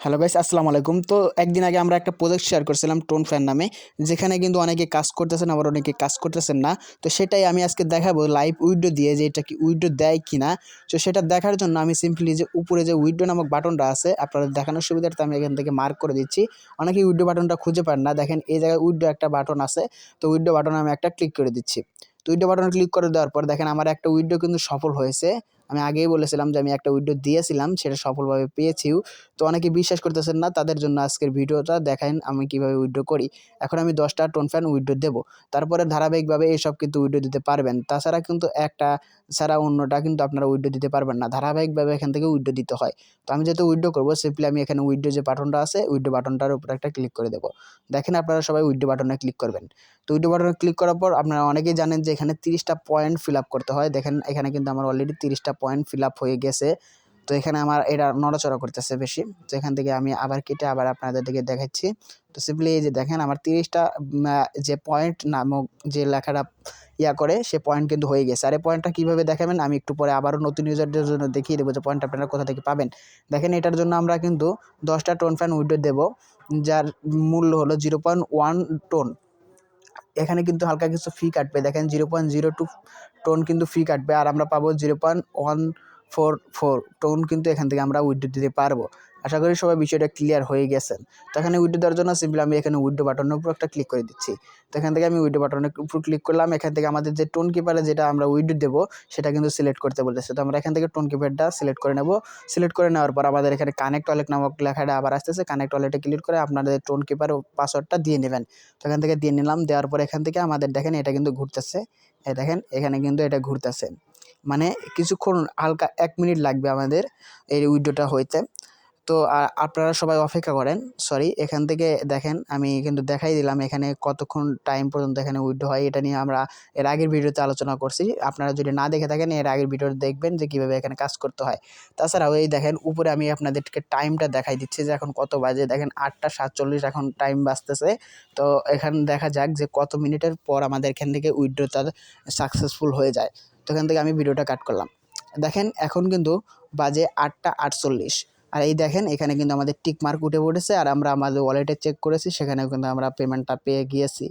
Hello guys, আসসালামু আলাইকুম। তো একদিন আগে আমরা একটা প্রজেক্ট শেয়ার করছিলাম টোন ফ্যান নামে, যেখানে কিন্তু অনেকে কাজ করতেছেন, আবার অনেকে কাজ করতেছেন না। তো সেটাই আমি আজকে দেখাবো লাইভ উইন্ডো দিয়ে যে এটা কি উইন্ডো দেয় কিনা। তো সেটা দেখার জন্য আমি সিম্পলি যে উপরে যে উইন্ডো নামক বাটনটা আছে, আপনাদের দেখানোর সুবিধার্থে আমি এখান থেকে মার্ক করে দিচ্ছি। অনেকেই উইন্ডো বাটনটা খুঁজে পান না, দেখেন এই জায়গায় উইন্ডো একটা বাটন আছে। তো উইন্ডো বাটনে আমি একটা ক্লিক করে দিচ্ছি। তো উইন্ডো বাটনে ক্লিক করে দেওয়ার পর দেখেন আমার একটা উইন্ডো কিন্তু সফল হয়েছে। আমি আগেই বলেছিলাম যে আমি একটা উইন্ডো দিয়েছিলাম, সেটা সফলভাবে পেয়েছিও। তো অনেকে বিশ্বাস করতেছেন না, তাদের জন্য আজকের ভিডিওটা দেখেন আমি কিভাবে উইথড্র করি। এখন আমি 10টা টোন ফ্যান উইথড্র দেব। তারপরে ধারাবাহিকভাবে এসব কিন্তু উইথড্র দিতে পারবেন। তাছাড়া কিন্তু একটা ছাড়া অন্যটা কিন্তু আপনারা উইথড্র দিতে পারবেন না। ধারাবাহিকভাবে এখান থেকে উইথড্র দিতে হয়। তো আমি যেহেতু উইথড্র করব, সিম্পলি আমি এখানে উইথড্র যে বাটনটা আছে, উইথড্র বাটনটার উপরে একটা ক্লিক করে দেব। দেখেন আপনারা সবাই উইথড্র বাটনে ক্লিক করবেন। তো উইথড্র বাটনে ক্লিক করার পর আপনারা অনেকেই জানেন যে এখানে 30টা পয়েন্ট ফিল আপ করতে হয়। দেখেন এখানে কিন্তু আমার অলরেডি 30টা পয়েন্ট ফিল আপ হয়ে গেছে। তো এখানে আমার এটা নড়াচড়া করতেছে বেশি। তো এখান থেকে আমি আবার কেটে আবার আপনাদেরকে দেখাচ্ছি। তো সিম্পলি এই যে দেখেন আমার 30টা যে পয়েন্ট নামক যে লেখাটা করে, সে পয়েন্ট কিন্তু হয়ে গেছে। আর এই পয়েন্টটা কীভাবে দেখাবেন আমি একটু পরে আবারও নতুন ইউজারদের জন্য দেখিয়ে দেবো যে পয়েন্ট আপনারা কোথা থেকে পাবেন। দেখেন এটার জন্য আমরা কিন্তু 10টা টোন ফ্যান উইথড্র দেবো, যার মূল্য হলো 0.1 টোন। এখানে কিন্তু হালকা কিছু ফি কাটবে, দেখেন 0.02 টোন কিন্তু ফি কাটবে, আর আমরা পাবো 0.144 টোন কিন্তু এখান থেকে আমরা উইথড্র দিতে পারবো। আশা করি সবাই বিষয়টা ক্লিয়ার হয়ে গেছেন। তো এখানে উইথড্র দেওয়ার জন্য সিম্পলি আমি এখানে উইথড্র বাটনের উপর একটা ক্লিক করে দিচ্ছি। তো এখান থেকে আমি উইথড্র বাটনের উপর ক্লিক করলাম। এখান থেকে আমাদের যে টোন কিপারে যেটা আমরা উইথড্র দেবো সেটা কিন্তু সিলেক্ট করতে বলেছে। তো আমরা এখান থেকে টোন কিপারটা সিলেক্ট করে নেব। সিলেক্ট করে নেওয়ার পর আমাদের এখানে কানেক্ট ওয়ালেট নামক লেখাটা আবার আসতেছে। কানেক্ট ওয়ালেটে ক্লিক করে আপনাদের টোন কিপার পাসওয়ার্ডটা দিয়ে নেবেন। তো এখান থেকে দিয়ে নিলাম। দেওয়ার পর এখান থেকে আমাদের দেখেন এটা কিন্তু ঘুরতেছে। দেখেন এখানে কিন্তু এটা ঘুরতেছে। মানে কিছুক্ষণ হালকা 1 মিনিট লাগবে আমাদের এই উইথড্রটা হইতে। তো আপনারা সবাই অপেক্ষা করেন। সরি, এখান থেকে দেখেন আমি কিন্তু দেখাই দিলাম এখানে কতক্ষণ টাইম পর্যন্ত এখানে উইথড্র হয়। এটা নিয়ে আমরা এর আগের ভিডিওতে আলোচনা করছি। আপনারা যদি না দেখে থাকেন এর আগের ভিডিওতে দেখবেন যে কীভাবে এখানে কাজ করতে হয়। তাছাড়াও এই দেখেন উপরে আমি আপনাদেরকে টাইমটা দেখাই দিচ্ছি যে এখন কত বাজে। দেখেন 8টা 47 এখন টাইম বাজতেছে। তো এখানে দেখা যাক যে কত মিনিটের পর আমাদের এখান থেকে উইথড্রটা সাকসেসফুল হয়ে যায়। তো এখান থেকে আমি ভিডিওটা কাট করলাম। দেখেন এখন কিন্তু বাজে 8টা 48। আর এই দেখেন এখানে কিন্তু আমাদের টিক মার্ক উঠে পড়েছে, আর আমরা আমাদের ওয়ালেটে চেক করেছি, সেখানেও কিন্তু আমরা পেমেন্টটা পেয়ে গিয়েছি।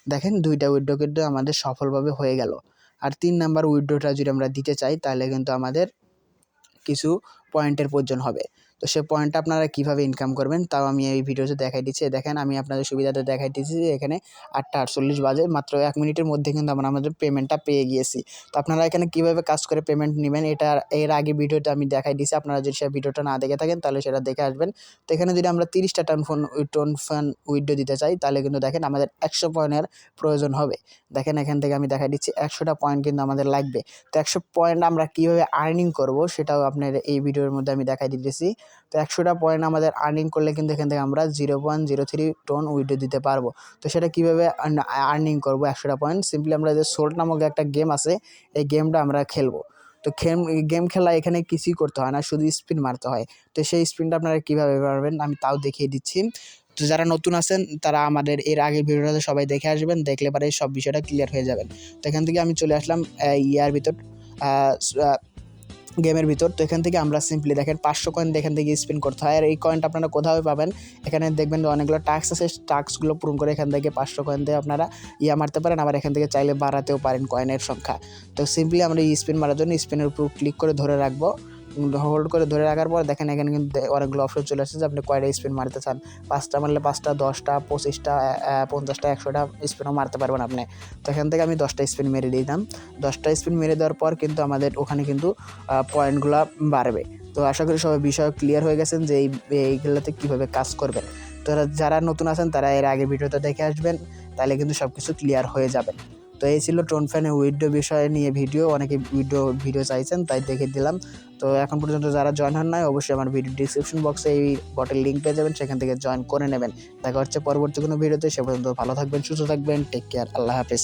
দেখেন 2টা উইথড্র কিন্তু আমাদের সফলভাবে হয়ে গেল। আর 3 নাম্বার উইথড্রটা যদি আমরা দিতে চাই তাহলে কিন্তু আমাদের কিছু পয়েন্টের প্রয়োজন হবে। তো সে পয়েন্টটা আপনারা কীভাবে ইনকাম করবেন তাও আমি এই ভিডিওতে দেখাই দিচ্ছি। দেখেন আমি আপনাদের সুবিধাতে দেখাই দিচ্ছি যে এখানে 8টা 48 বাজে, মাত্র 1 মিনিটের মধ্যে কিন্তু আমরা আমাদের পেমেন্টটা পেয়ে গিয়েছি। তো আপনারা এখানে কীভাবে কাজ করে পেমেন্ট নেবেন এটা এর আগে ভিডিওতে আমি দেখাই দিয়েছি। আপনারা যদি সেই ভিডিওটা না দেখে থাকেন তাহলে সেটা দেখে আসবেন। তো এখানে যদি আমরা 30টা টোন ফ্যান উইথড্র দিতে চাই তাহলে কিন্তু দেখেন আমাদের 100 পয়েন্টের প্রয়োজন হবে। দেখেন এখান থেকে আমি দেখাই দিচ্ছি 100টা পয়েন্ট কিন্তু আমাদের লাগবে। তো 100 পয়েন্ট আমরা কীভাবে আর্নিং করব সেটাও আপনার এই ভিডিওর মধ্যে আমি দেখাই দিতেছি। তো 100টা পয়েন্ট আমাদের আর্নিং করলে কিন্তু এখান থেকে আমরা 0.03 টোন উইথড্র দিতে পারবো। তো সেটা কীভাবে আর্নিং করবো 100টা পয়েন্ট, সিম্পলি আমরা যে সোল্ট নামক একটা গেম আছে, এই গেমটা আমরা খেলবো। তো গেম খেলা এখানে কিছুই করতে হয় না, শুধু স্পিন মারতে হয়। তো সেই স্পিনটা আপনারা কীভাবে মারবেন আমি তাও দেখিয়ে দিচ্ছি। তো যারা নতুন আছেন তারা আমাদের এর আগের ভিডিওটাতে সবাই দেখে আসবেন, দেখলে পরে সব বিষয়টা ক্লিয়ার হয়ে যাবেন। তো এখান থেকে আমি চলে আসলাম ভিতর, গেমের ভিতর। তো এখান থেকে আমরা সিম্পলি দেখেন 500 কয়েন এখান থেকে স্পিন করতে হয়। আর এই কয়েনটা আপনারা কোথাও পাবেন, এখানে দেখবেন অনেকগুলো টাস্ক আছে, টাস্কগুলো পূরণ করে এখান থেকে 500 কয়েন দিয়ে আপনারা মারতে পারেন। আবার এখান থেকে চাইলে বাড়াতেও পারেন কয়েনের সংখ্যা। তো সিম্পলি আমরা এই স্পিন মারার জন্য স্পিনের উপর ক্লিক করে ধরে রাখবো। হোল্ড করে ধরে রাখার পর দেখেন এখানে কিন্তু অনেকগুলো অপশন চলে আসছে যে আপনি কয়টা স্পিন মারতে চান। 5টা মারলে 5টা, 10টা, 25টা, 50টা, 100টা স্পিনও মারতে পারবেন আপনি। তো এখান থেকে আমি 10টা স্পিন মেরে দিলাম। 10টা স্পিন মেরে দেওয়ার পর কিন্তু আমাদের ওখানে কিন্তু পয়েন্টগুলো বাড়বে। তো আশা করি সবাই বিষয় ক্লিয়ার হয়ে গেছেন যে এইগুলোতে কীভাবে কাজ করবেন। তো যারা নতুন আছেন তারা এর আগে ভিডিওটা দেখে আসবেন, তাহলে কিন্তু সব কিছু ক্লিয়ার হয়ে যাবে। তো এই ছিল টোন ফ্যানের উইথড্র বিষয় নিয়ে ভিডিও। অনেকে ভিডিও চাইছেন তাই দেখে দিলাম। তো এখন পর্যন্ত যারা জয়েন হন নাই অবশ্যই আমার ভিডিও ডিসক্রিপশন বক্সে এই বটের লিঙ্ক পেয়ে যাবেন, সেখান থেকে জয়েন করে নেবেন। দেখা হচ্ছে পরবর্তী কোনো ভিডিওতে। সে পর্যন্ত ভালো থাকবেন, সুস্থ থাকবেন, টেক কেয়ার, আল্লাহ হাফেজ।